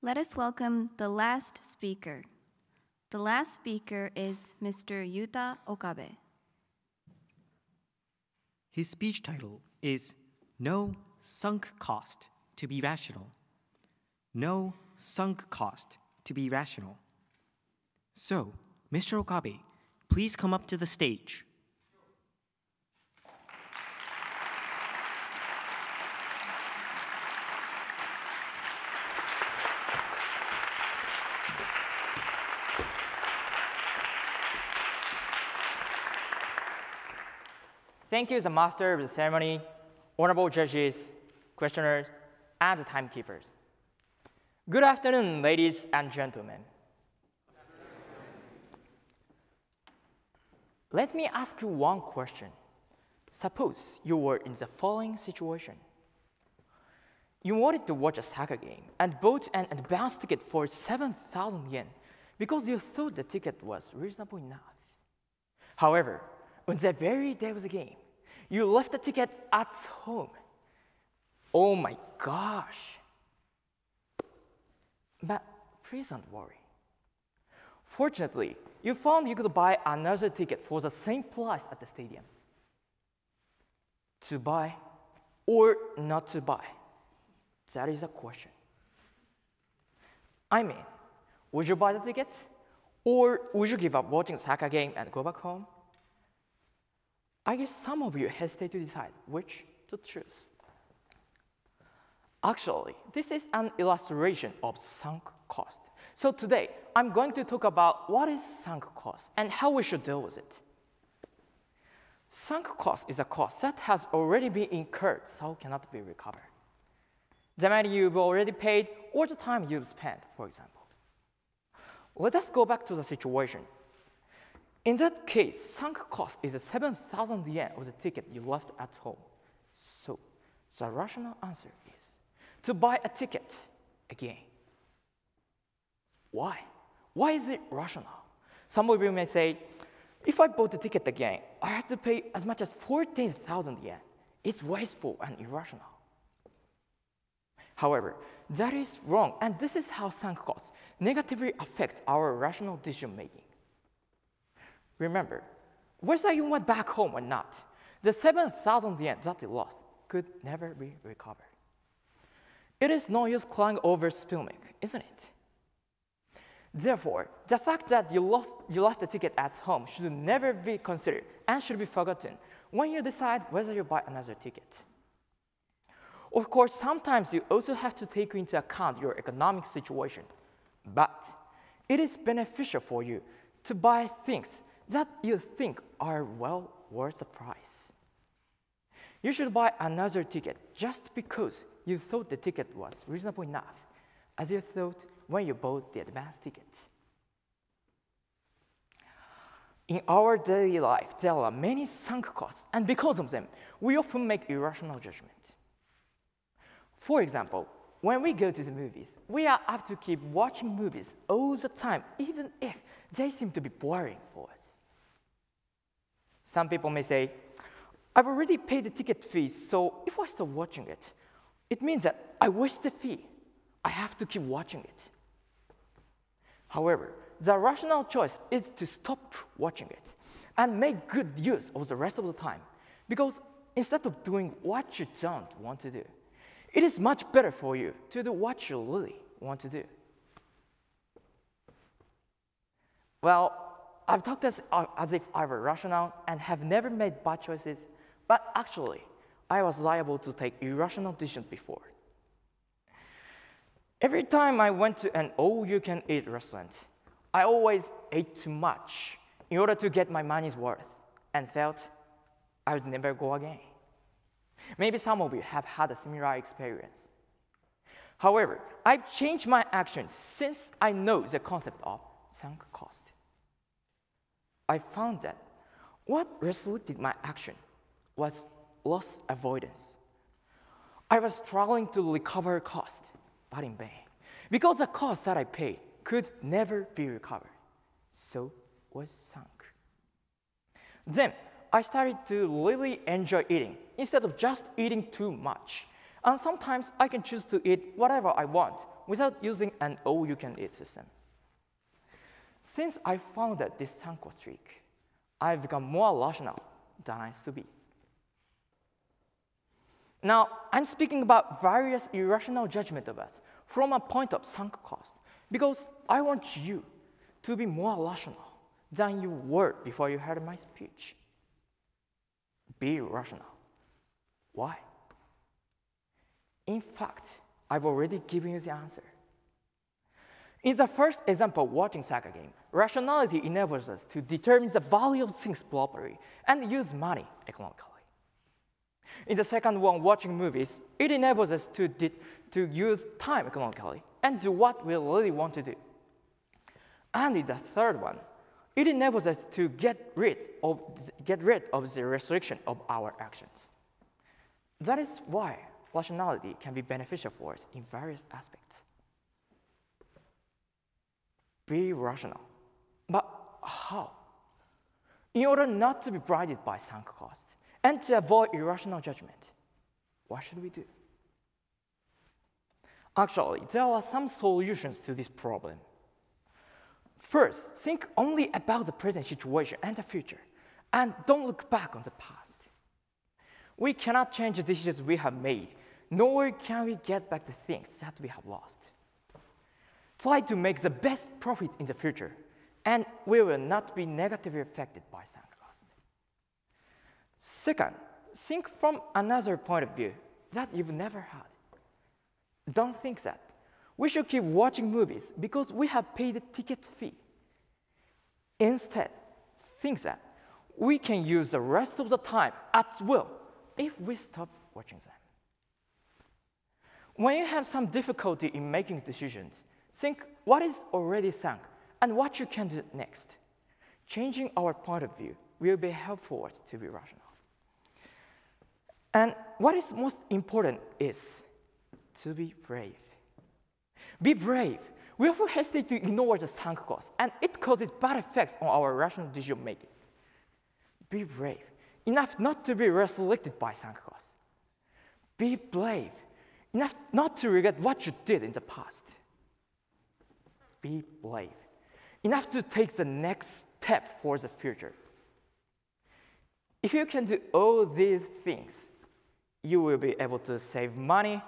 Let us welcome the last speaker. The last speaker is Mr. Yuta Okabe. His speech title is No Sunk Cost to be Rational. No sunk cost to be rational. So, Mr. Okabe, please come up to the stage. Thank you, the master of the ceremony, honorable judges, questioners, and the timekeepers. Good afternoon, ladies and gentlemen. Let me ask you one question. Suppose you were in the following situation. You wanted to watch a soccer game and bought an advance ticket for 7,000 yen because you thought the ticket was reasonable enough. However, on the very day of the game, you left the ticket at home. Oh my gosh. But please don't worry. Fortunately, you found you could buy another ticket for the same price at the stadium. To buy or not to buy? That is a question. I mean, would you buy the ticket? Or would you give up watching the soccer game and go back home? I guess some of you hesitate to decide which to choose. Actually, this is an illustration of sunk cost. So today, I'm going to talk about what is sunk cost and how we should deal with it. Sunk cost is a cost that has already been incurred, so cannot be recovered. The money you've already paid or the time you've spent, for example. Let us go back to the situation. In that case, sunk cost is 7,000 yen of the ticket you left at home. So the rational answer is to buy a ticket again. Why? Why is it rational? Some of you may say, if I bought the ticket again, I have to pay as much as 14,000 yen. It's wasteful and irrational. However, that is wrong, and this is how sunk costs negatively affect our rational decision making. Remember, whether you went back home or not, the 7,000 yen that you lost could never be recovered. It is no use crying over spill milk, isn't it? Therefore, the fact that you lost the ticket at home should never be considered and should be forgotten when you decide whether you buy another ticket. Of course, sometimes you also have to take into account your economic situation, but it is beneficial for you to buy things that you think are well worth the price. You should buy another ticket just because you thought the ticket was reasonable enough, as you thought when you bought the advance ticket. In our daily life, there are many sunk costs, and because of them, we often make irrational judgment. For example, when we go to the movies, we are apt to keep watching movies all the time, even if they seem to be boring for us. Some people may say, I've already paid the ticket fee, so if I stop watching it, it means that I waste the fee. I have to keep watching it. However, the rational choice is to stop watching it and make good use of the rest of the time, because instead of doing what you don't want to do, it is much better for you to do what you really want to do. Well, I've talked as if I were rational and have never made bad choices, but actually, I was liable to take irrational decisions before. Every time I went to an all-you-can-eat restaurant, I always ate too much in order to get my money's worth and felt I would never go again. Maybe some of you have had a similar experience. However, I've changed my actions since I know the concept of sunk cost. I found that what restricted my action was loss avoidance. I was struggling to recover cost, but in vain, because the cost that I paid could never be recovered, so was sunk. Then I started to really enjoy eating instead of just eating too much. And sometimes I can choose to eat whatever I want without using an all-you-can-eat system. Since I founded this sunk cost streak, I've become more rational than I used to be. Now, I'm speaking about various irrational judgments of us from a point of sunk cost because I want you to be more rational than you were before you heard my speech. Be rational. Why? In fact, I've already given you the answer. In the first example, watching soccer game, rationality enables us to determine the value of things properly and use money economically. In the second one, watching movies, it enables us to use time economically and do what we really want to do. And in the third one, it enables us to get rid of the restriction of our actions. That is why rationality can be beneficial for us in various aspects. Be rational. But how? In order not to be blinded by sunk cost and to avoid irrational judgment, what should we do? Actually, there are some solutions to this problem. First, think only about the present situation and the future, and don't look back on the past. We cannot change the decisions we have made, nor can we get back the things that we have lost. Try to make the best profit in the future, and we will not be negatively affected by sunk cost. Second, think from another point of view that you've never had. Don't think that we should keep watching movies because we have paid the ticket fee. Instead, think that we can use the rest of the time at will if we stop watching them. When you have some difficulty in making decisions, think what is already sunk and what you can do next. Changing our point of view will be helpful for us to be rational. And what is most important is to be brave. Be brave. We often hesitate to ignore the sunk cost, and it causes bad effects on our rational decision making. Be brave enough not to be restricted by sunk costs. Be brave enough not to regret what you did in the past. Be brave enough to take the next step for the future. If you can do all these things, you will be able to save money,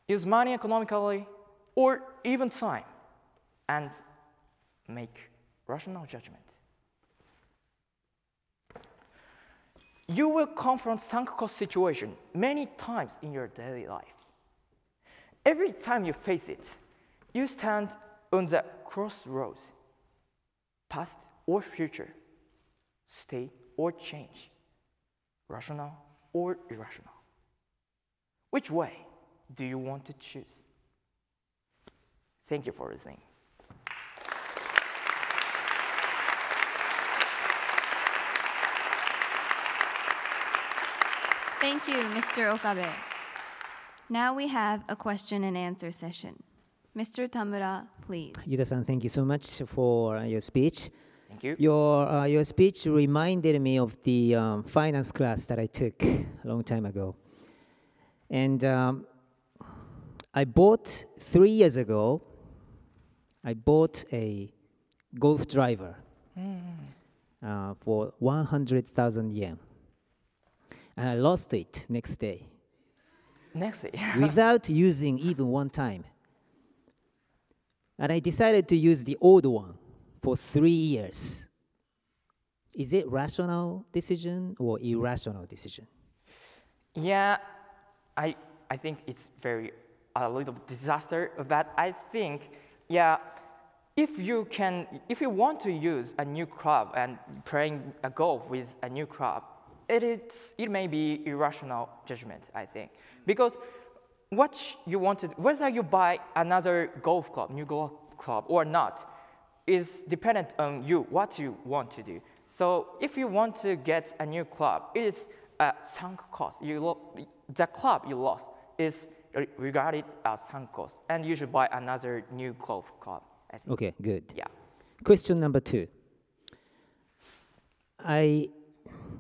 use money economically, or even time, and make rational judgment. You will confront sunk cost situation many times in your daily life. Every time you face it, you stand on the crossroads, past or future, stay or change, rational or irrational. Which way do you want to choose? Thank you for listening. Thank you, Mr. Okabe. Now we have a question and answer session. Mr. Tamura, please. Yuta-san, thank you so much for your speech. Thank you. Your speech reminded me of the finance class that I took a long time ago. And I bought 3 years ago, I bought a golf driver for 100,000 yen. And I lost it next day. Next day. Without using even one time. And I decided to use the old one for 3 years. Is it rational decision or irrational decision? Yeah, I think it's a little disaster, but I think, yeah, if you want to use a new club and playing a golf with a new club, it may be irrational judgment, I think. Because what you wanted, whether you buy another golf club, new golf club or not, is dependent on you, what you want to do. So if you want to get a new club, it is a sunk cost. The club you lost is regarded as sunk cost, and you should buy another new golf club, I think. Okay, good. Yeah. Question number 2.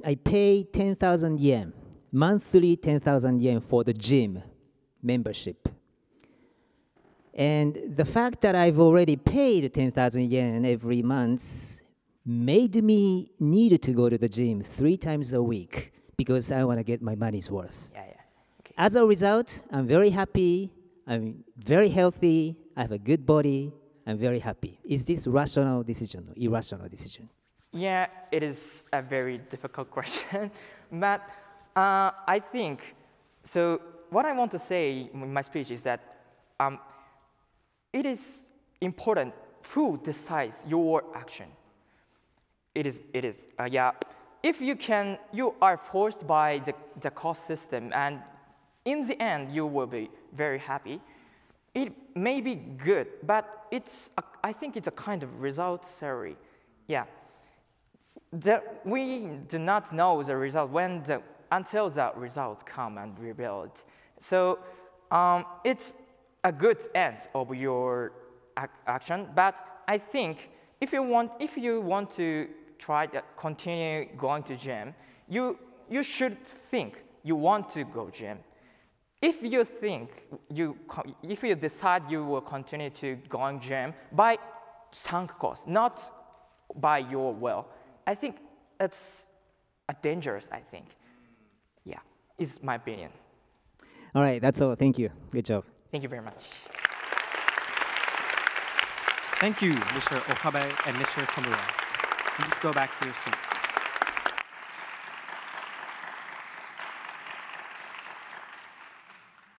I pay 10,000 yen, monthly 10,000 yen for the gym membership. And the fact that I've already paid 10,000 yen every month made me need to go to the gym 3 times a week because I want to get my money's worth. Yeah. Okay. As a result, I'm very happy, I'm very healthy, I have a good body, I'm very happy. Is this rational decision or irrational decision? Yeah, it is a very difficult question, but I think, so what I want to say in my speech is that it is important who decides your action. It is. If you are forced by the cost system, and in the end you will be very happy. It may be good, but I think it's a kind of result theory. Yeah. We do not know the result until the results come and reveal it. So it's a good end of your action, but I think if you want to try to continue going to gym, you should think you want to go gym. If you decide you will continue to going gym by sunk cost, not by your will, I think it's dangerous. I think, yeah, is my opinion. All right, that's all. Thank you. Good job. Thank you very much. Thank you, Mr. Okabe and Mr. Tamura. Please go back to your seats.